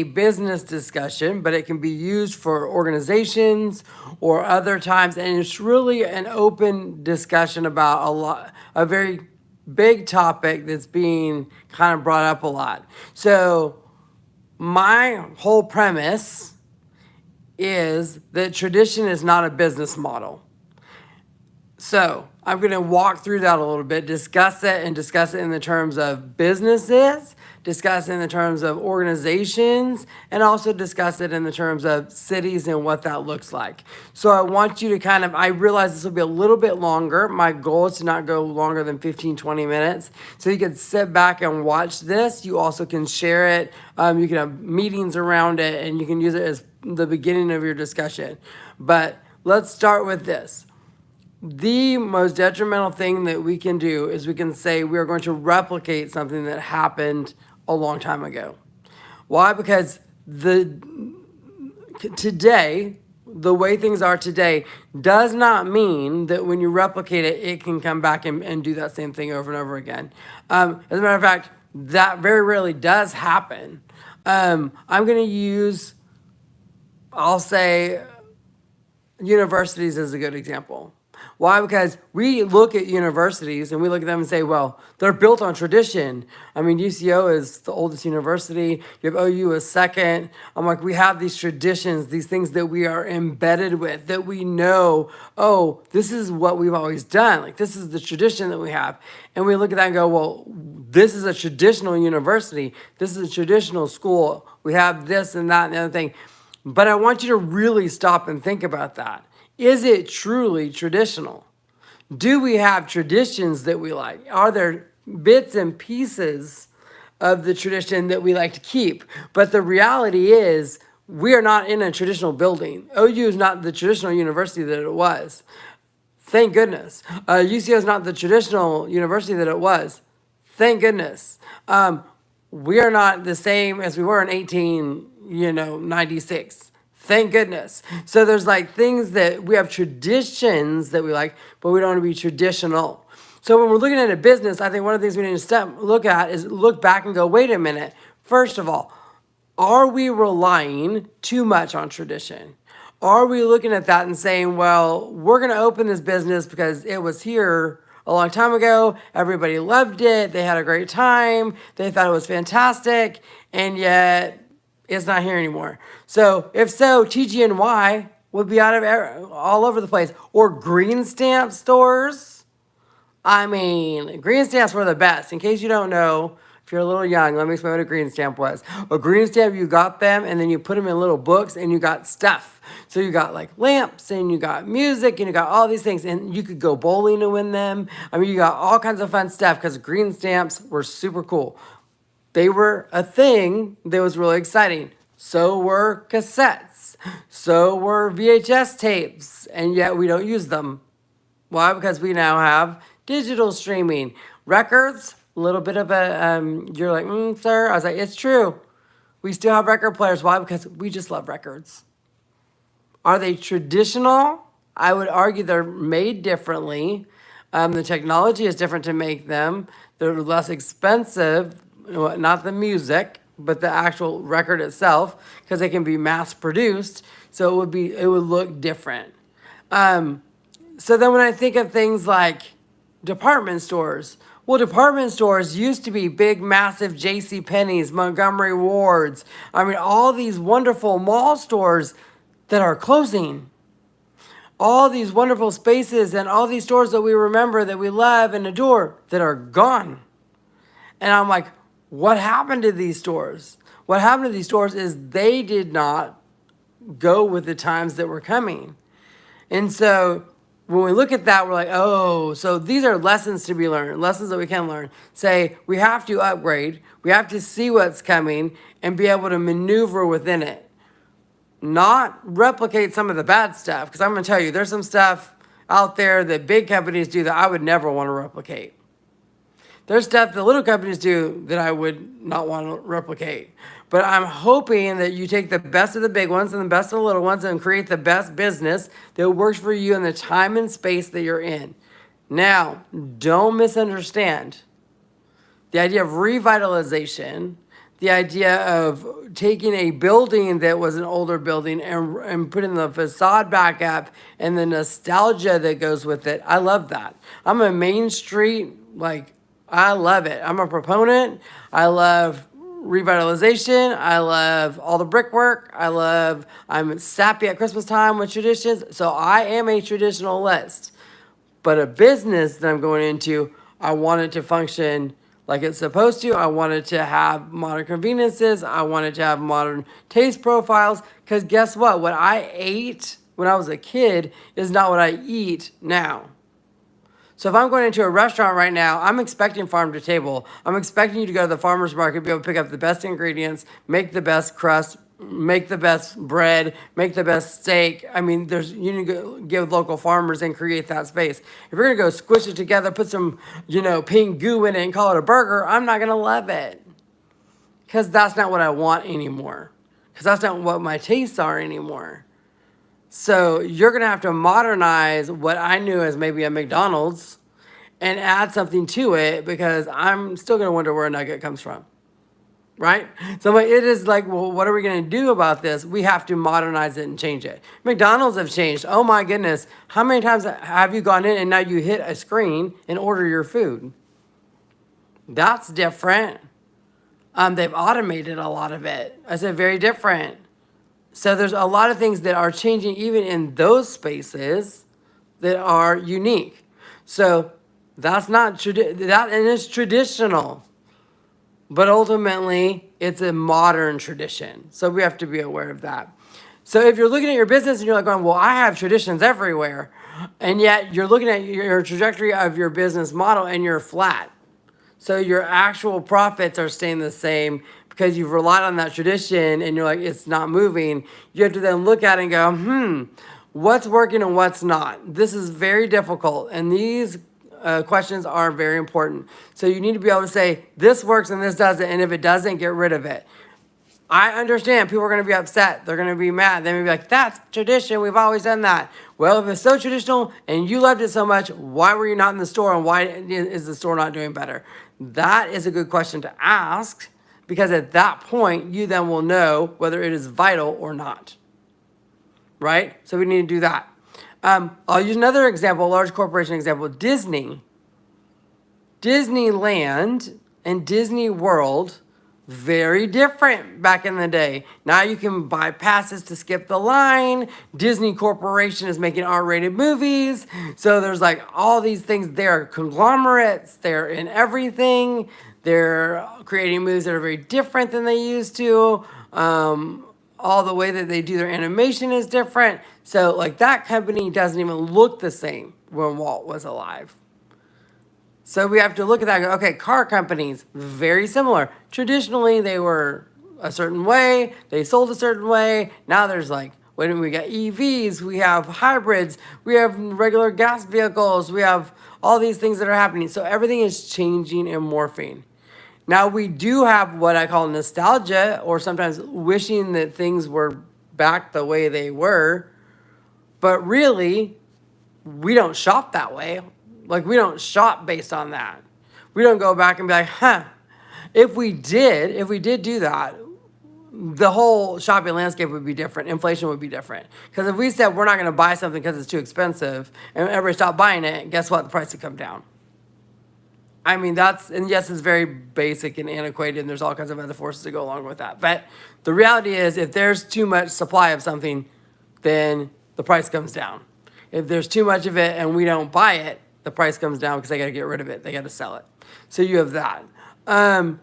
business discussion, but it can be used for organizations or other times. And it's really an open discussion about a very big topic that's being kind of brought up a lot. So my whole premise is that tradition is not a business model. So I'm going to walk through that a little bit, discuss it in the terms of businesses, discuss it in the terms of organizations, and also discuss it in the terms of cities and what that looks like. So I want you to I realize this will be a little bit longer. My goal is to not go longer than 15, 20 minutes. So you can sit back and watch this. You also can share it. You can have meetings around it, and you can use it as the beginning of your discussion. But let's start with this. The most detrimental thing that we can do is we can say we are going to replicate something that happened a long time ago. Why? Because today, the way things are today, does not mean that when you replicate it, it can come back and do that same thing over and over again. As a matter of fact, that very rarely does happen. I'm going to use, I'll say, universities as a good example. Why? Because we look at universities and we look at them and say, well, they're built on tradition. I mean, UCO is the oldest university. You have OU as second. I'm like, we have these traditions, these things that we are embedded with, that we know, oh, this is what we've always done. Like, this is the tradition that we have. And we look at that and go, well, this is a traditional university. This is a traditional school. We have this and that and the other thing. But I want you to really stop and think about that. Is it truly traditional? Do we have traditions that we like? Are there bits and pieces of the tradition that we like to keep? But the reality is, we are not in a traditional building. OU is not the traditional university that it was. Thank goodness. UCO is not the traditional university that it was. Thank goodness. We are not the same as we were in 1896. Thank goodness. So there's like things that we have traditions that we like, but we don't want to be traditional. So when we're looking at a business, I think one of the things we need to look at is look back and go, wait a minute. First of all, are we relying too much on tradition? Are we looking at that and saying, well, we're going to open this business because it was here a long time ago. Everybody loved it. They had a great time. They thought it was fantastic. And yet it's not here anymore. So if so, TGNY would be out of all over the place. Or green stamp stores. I mean, green stamps were the best. In case you don't know, if you're a little young, let me explain what a green stamp was. A green stamp, you got them and then you put them in little books and you got stuff. So you got like lamps and you got music and you got all these things and you could go bowling to win them. I mean, you got all kinds of fun stuff because green stamps were super cool. They were a thing that was really exciting. So were cassettes. So were VHS tapes. And yet we don't use them. Why? Because we now have digital streaming. Records, a little bit of a, you're like, sir. I was like, it's true. We still have record players. Why? Because we just love records. Are they traditional? I would argue they're made differently. The technology is different to make them. They're less expensive. Not the music, but the actual record itself, because they can be mass produced. So it would look different. So then when I think of things like department stores, well, department stores used to be big, massive JCPenney's, Montgomery Ward's. I mean, all these wonderful mall stores that are closing. All these wonderful spaces and all these stores that we remember, that we love and adore, that are gone. And I'm like, what happened to these stores? What happened to these stores is they did not go with the times that were coming. And so when we look at that, we're like, oh, so these are lessons to be learned, lessons that we can learn. Say, we have to upgrade. We have to see what's coming and be able to maneuver within it. Not replicate some of the bad stuff. Because I'm going to tell you, there's some stuff out there that big companies do that I would never want to replicate. There's stuff that little companies do that I would not want to replicate. But I'm hoping that you take the best of the big ones and the best of the little ones and create the best business that works for you in the time and space that you're in. Now, don't misunderstand the idea of revitalization, the idea of taking a building that was an older building and putting the facade back up and the nostalgia that goes with it. I love that. I'm a Main Street, like, I love it. I'm a proponent. I love revitalization. I love all the brickwork. I'm sappy at Christmas time with traditions. So I am a traditionalist. But a business that I'm going into, I want it to function like it's supposed to. I want it to have modern conveniences. I want it to have modern taste profiles. Because guess what? What I ate when I was a kid is not what I eat now. So if I'm going into a restaurant right now, I'm expecting farm to table. I'm expecting you to go to the farmer's market, be able to pick up the best ingredients, make the best crust, make the best bread, make the best steak. I mean, you need to give local farmers and create that space. If you're gonna go squish it together, put some, pink goo in it and call it a burger, I'm not gonna love it. Because that's not what I want anymore. Because that's not what my tastes are anymore. So you're going to have to modernize what I knew as maybe a McDonald's and add something to it, because I'm still going to wonder where a nugget comes from. Right? So it is like, well, what are we going to do about this? We have to modernize it and change it. McDonald's have changed. Oh my goodness. How many times have you gone in and now you hit a screen and order your food? That's different. They've automated a lot of it. I said very different. So there's a lot of things that are changing even in those spaces that are unique. So that's not that, and it's traditional, but ultimately it's a modern tradition. So we have to be aware of that. So if you're looking at your business and you're like going, well, I have traditions everywhere, and yet you're looking at your trajectory of your business model and you're flat. So your actual profits are staying the same because you've relied on that tradition and you're like, it's not moving. You have to then look at it and go, what's working and what's not? This is very difficult. And these questions are very important. So you need to be able to say, this works and this doesn't. And if it doesn't, get rid of it. I understand people are going to be upset. They're going to be mad. They're going to be like, that's tradition. We've always done that. Well, if it's so traditional and you loved it so much, why were you not in the store, and why is the store not doing better? That is a good question to ask, because at that point, you then will know whether it is vital or not. Right? So we need to do that. I'll use another example, a large corporation example. Disney. Disneyland and Disney World, very different back in the day. Now you can buy passes to skip the line. Disney Corporation is making R-rated movies. So there's like all these things. They're conglomerates. They're in everything. They're creating movies that are very different than they used to. All the way that they do their animation is different. So like that company doesn't even look the same when Walt was alive. So we have to look at that and go, okay, car companies, very similar. Traditionally, they were a certain way. They sold a certain way. Now there's like, we got EVs, we have hybrids, we have regular gas vehicles, we have all these things that are happening. So everything is changing and morphing. Now we do have what I call nostalgia, or sometimes wishing that things were back the way they were. But really, we don't shop that way. Like, we don't shop based on that. We don't go back and be like, if we did do that, the whole shopping landscape would be different. Inflation would be different. Because if we said we're not going to buy something because it's too expensive, and everybody stopped buying it, guess what? The price would come down. I mean, and yes, it's very basic and antiquated, and there's all kinds of other forces that go along with that. But the reality is, if there's too much supply of something, then the price comes down. If there's too much of it and we don't buy it, the price comes down because they got to get rid of it. They got to sell it. So you have that. When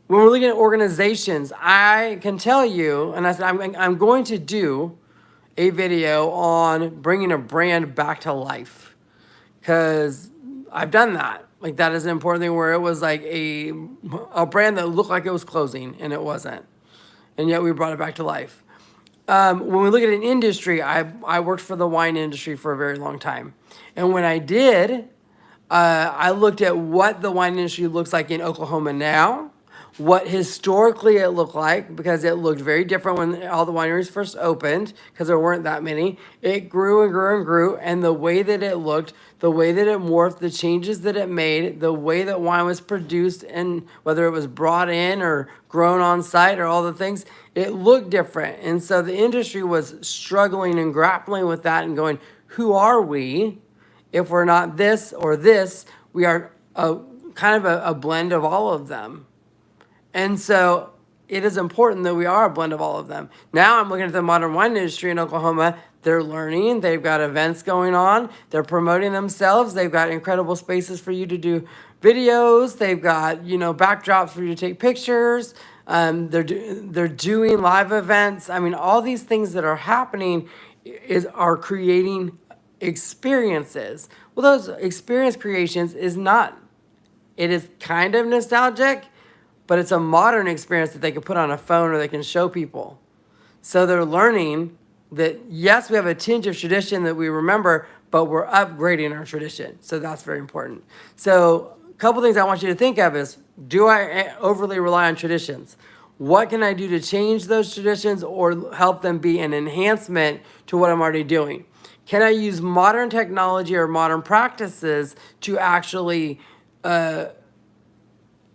we're looking at organizations, I can tell you, and I said I'm going to do a video on bringing a brand back to life, because I've done that. Like, that is an important thing, where it was like a brand that looked like it was closing and it wasn't, and yet we brought it back to life. When we look at an industry, I worked for the wine industry for a very long time. And when I did, I looked at what the wine industry looks like in Oklahoma now, what historically it looked like, because it looked very different when all the wineries first opened, because there weren't that many. It grew and grew and grew, and the way that it looked, the way that it morphed, the changes that it made, the way that wine was produced, and whether it was brought in or grown on site or all the things, it looked different. And so the industry was struggling and grappling with that and going, who are we? If we're not this or this, we are kind of a blend of all of them. And so it is important that we are a blend of all of them. Now I'm looking at the modern wine industry in Oklahoma. They're learning. They've got events going on. They're promoting themselves. They've got incredible spaces for you to do videos. They've got, backdrops for you to take pictures. They're doing live events. I mean, all these things that are happening are creating experiences. Well, those experience creations it is kind of nostalgic, but it's a modern experience that they can put on a phone or they can show people. So they're learning that, yes, we have a tinge of tradition that we remember, but we're upgrading our tradition. So that's very important. So a couple things I want you to think of is, do I overly rely on traditions? What can I do to change those traditions or help them be an enhancement to what I'm already doing? Can I use modern technology or modern practices to actually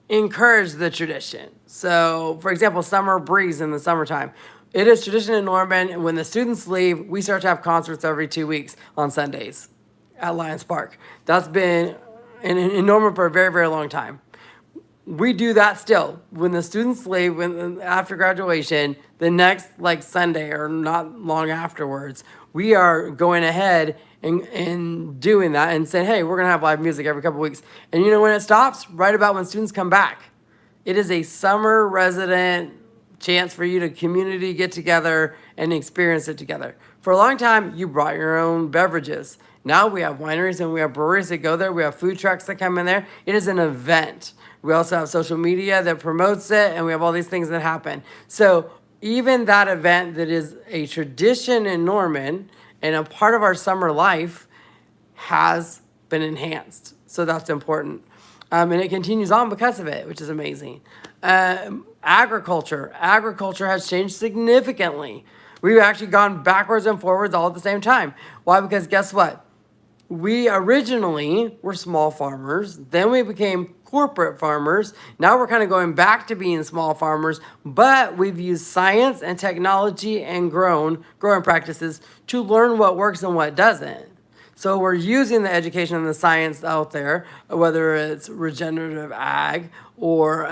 encourage the tradition? So, for example, Summer Breeze in the summertime. It is tradition in Norman, when the students leave, we start to have concerts every 2 weeks on Sundays at Lions Park. That's been in Norman for a very, very long time. We do that still. When the students leave, after graduation, the next Sunday or not long afterwards, we are going ahead and doing that and saying, hey, we're going to have live music every couple weeks. And you know when it stops? Right about when students come back. It is a summer resident chance for you to community get together and experience it together. For a long time, you brought your own beverages. Now we have wineries and we have breweries that go there. We have food trucks that come in there. It is an event. We also have social media that promotes it, and we have all these things that happen. So even that event that is a tradition in Norman and a part of our summer life has been enhanced. So that's important. And it continues on because of it, which is amazing. Agriculture has changed significantly. We've actually gone backwards and forwards all at the same time. Why? Because guess what? We originally were small farmers, then we became corporate farmers. Now we're kind of going back to being small farmers, but we've used science and technology and growing practices to learn what works and what doesn't. So we're using the education and the science out there, whether it's regenerative ag or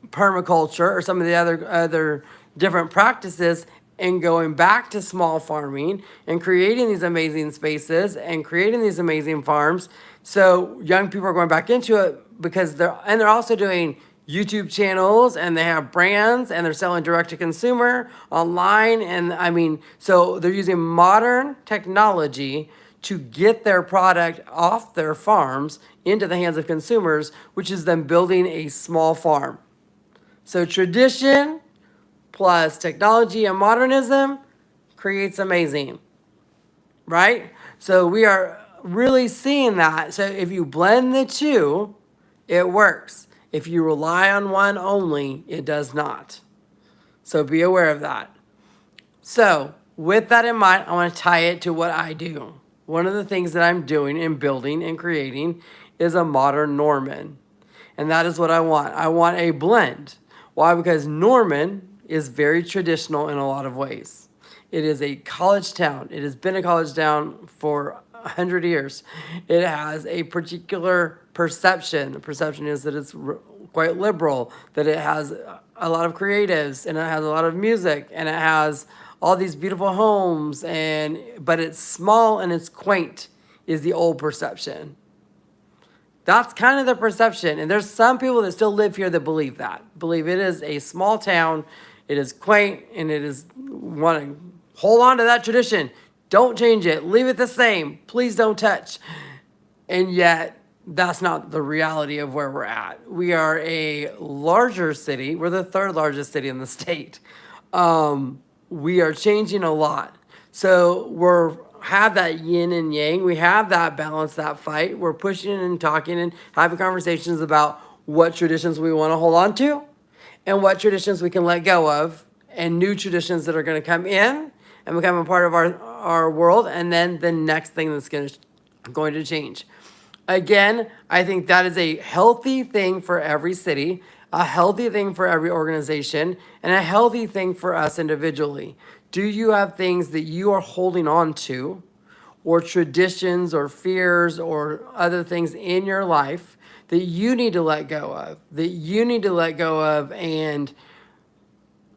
permaculture or some of the other different practices, and going back to small farming and creating these amazing spaces and creating these amazing farms. So young people are going back into it because they're also doing YouTube channels, and they have brands, and they're selling direct to consumer online. And so they're using modern technology to get their product off their farms into the hands of consumers, which is them building a small farm. So tradition plus technology and modernism creates amazing, right? So we are really seeing that. So if you blend the two, it works. If you rely on one only, it does not. So be aware of that. So with that in mind, I want to tie it to what I do. One of the things that I'm doing and building and creating is a modern Norman. And that is what I want. I want a blend. Why? Because Norman is very traditional in a lot of ways. It is a college town. It has been a college town for 100 years. It has a particular perception. The perception is that it's quite liberal, that it has a lot of creatives, and it has a lot of music, and it has all these beautiful homes, but it's small and it's quaint, is the old perception. That's kind of the perception. And there's some people that still live here that believe it is a small town, it is quaint, and it is want to hold on to that tradition. Don't change it. Leave it the same. Please don't touch. And yet, that's not the reality of where we're at. We are a larger city. We're the third largest city in the state. We are changing a lot. So have that yin and yang. We have that balance, that fight. We're pushing and talking and having conversations about what traditions we want to hold on to and what traditions we can let go of, and new traditions that are going to come in and become a part of our world, and then the next thing that's going to change. Again, I think that is a healthy thing for every city, a healthy thing for every organization, and a healthy thing for us individually. Do you have things that you are holding on to, or traditions or fears or other things in your life that you need to let go of, and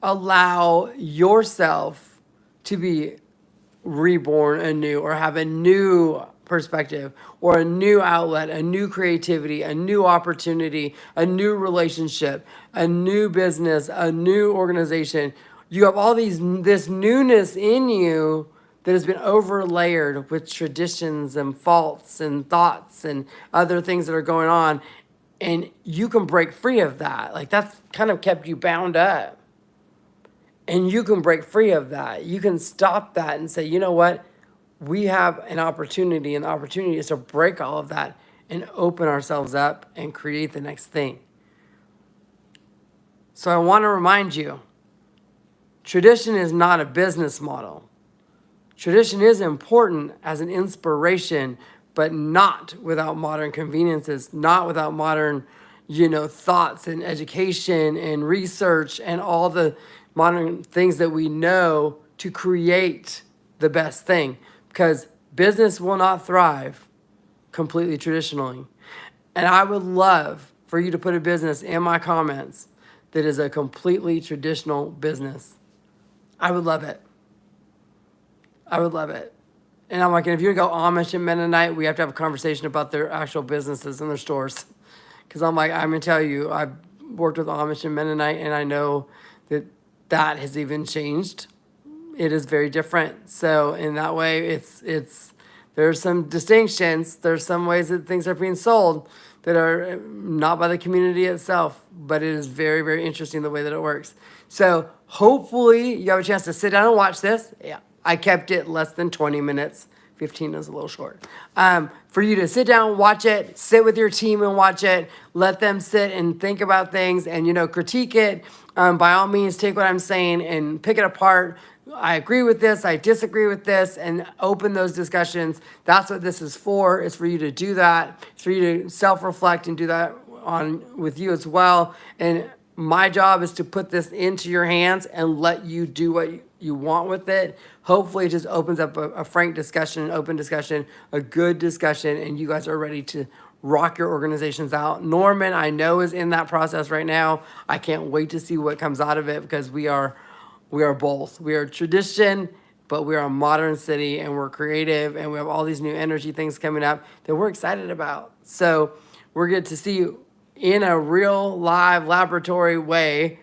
allow yourself to be reborn anew, or have a new perspective, or a new outlet, a new creativity, a new opportunity, a new relationship, a new business, a new organization. You have all this newness in you that has been overlayered with traditions and faults and thoughts and other things that are going on, and you can break free of that. Like, that's kind of kept you bound up. And you can break free of that. You can stop that and say, you know what? We have an opportunity, and the opportunity is to break all of that and open ourselves up and create the next thing. So I want to remind you, tradition is not a business model. Tradition is important as an inspiration, but not without modern conveniences, not without modern, thoughts and education and research and all the modern things that we know to create the best thing, because business will not thrive completely traditionally. And I would love for you to put a business in my comments that is a completely traditional business. I would love it. I would love it. And I'm like, and if you go Amish and Mennonite, we have to have a conversation about their actual businesses and their stores. Because I'm like, I'm going to tell you, I've worked with Amish and Mennonite, and I know that has even changed. It is very different. So in that way, there's some distinctions. There's some ways that things are being sold that are not by the community itself, but it is very, very interesting the way that it works. So hopefully you have a chance to sit down and watch this. Yeah, I kept it less than 20 minutes. 15 is a little short. For you to sit down, watch it, sit with your team and watch it, let them sit and think about things and, critique it. By all means, take what I'm saying and pick it apart. I agree with this, I disagree with this, and open those discussions. That's what this is for. It's for you to do that. It's for you to self-reflect and do that with you as well. And my job is to put this into your hands and let you do what you want with it. Hopefully it just opens up a frank discussion, an open discussion, a good discussion, and you guys are ready to rock your organizations out. Norman, I know, is in that process right now. I can't wait to see what comes out of it, because we are both. We are tradition, but we are a modern city, and we're creative, and we have all these new energy things coming up that we're excited about. So we're good to see you in a real live laboratory way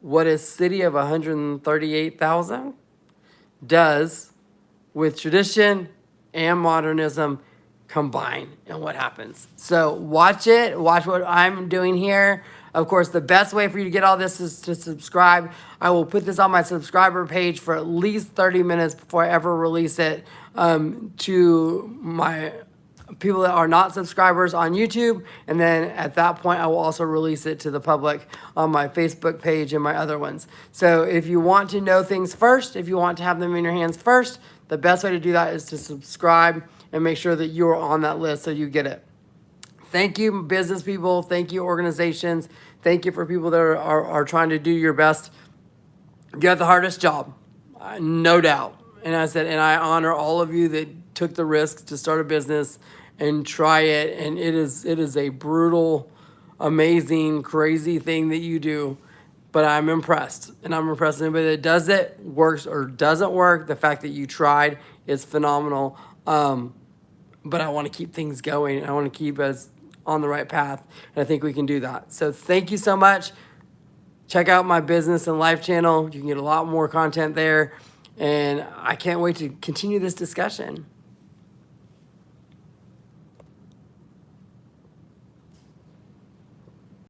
what a city of 138,000 does with tradition and modernism combined, and what happens. So watch what I'm doing here. Of course, the best way for you to get all this is to subscribe. I will put this on my subscriber page for at least 30 minutes before I ever release it to my people that are not subscribers on YouTube. And then at that point, I will also release it to the public on my Facebook page and my other ones. So if you want to know things first, if you want to have them in your hands first, the best way to do that is to subscribe and make sure that you are on that list so you get it. Thank you, business people. Thank you, organizations. Thank you for people that are trying to do your best. You have the hardest job, no doubt. And I honor all of you that took the risk to start a business and try it. And it is a brutal, amazing, crazy thing that you do. But I'm impressed. And I'm impressed with anybody that does it, works or doesn't work. The fact that you tried is phenomenal. But I want to keep things going. I want to keep us on the right path. And I think we can do that. So thank you so much. Check out my business and life channel. You can get a lot more content there. And I can't wait to continue this discussion.